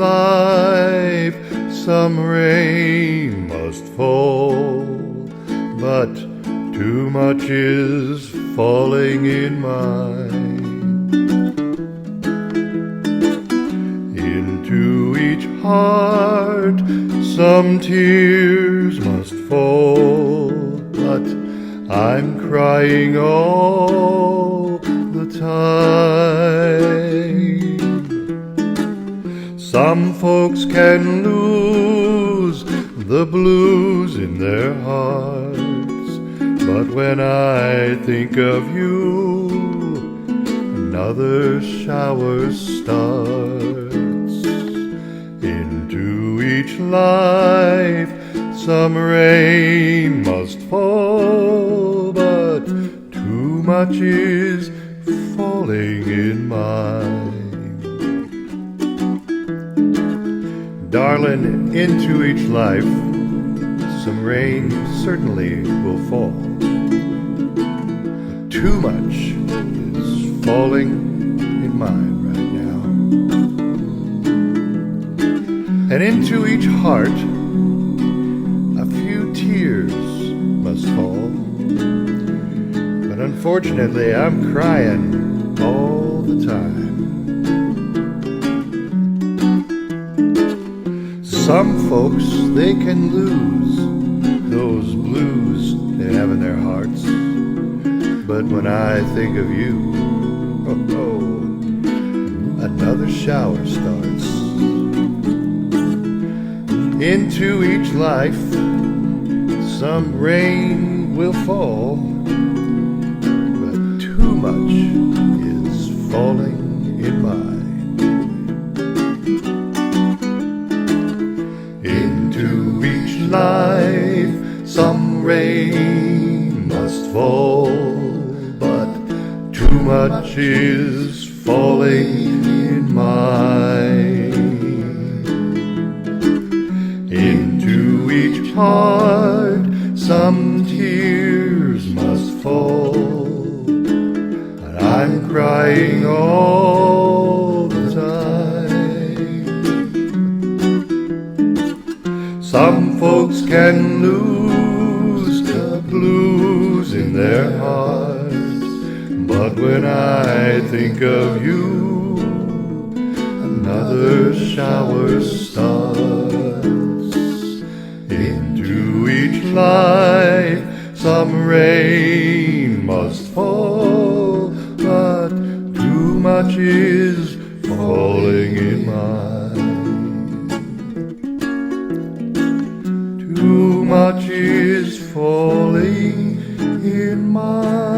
life some rain must fall, but too much is falling in mine. Into each heart some tears must fall, but I'm crying all the time. Some folks can lose the blues in their hearts, but when I think of you, another shower starts. Into each life some rain must fall, but too much is falling in mine. Darling, into each life some rain certainly will fall. Too much is falling in mine right now. And into each heart a few tears must fall, but unfortunately I'm crying all the time. Some folks, they can lose those blues they have in their hearts, but when I think of you, oh, another shower starts. Into each life some rain will fall, but too much is falling in mine. Into each life some rain must fall, but too much is falling in mine. Into each heart some tears must fall, and I'm crying all the time. Some folks can lose the blues in their hearts, but when I think of you, another shower starts. Into each life some rain must fall, but too much is falling in mine. Too much is falling in mine.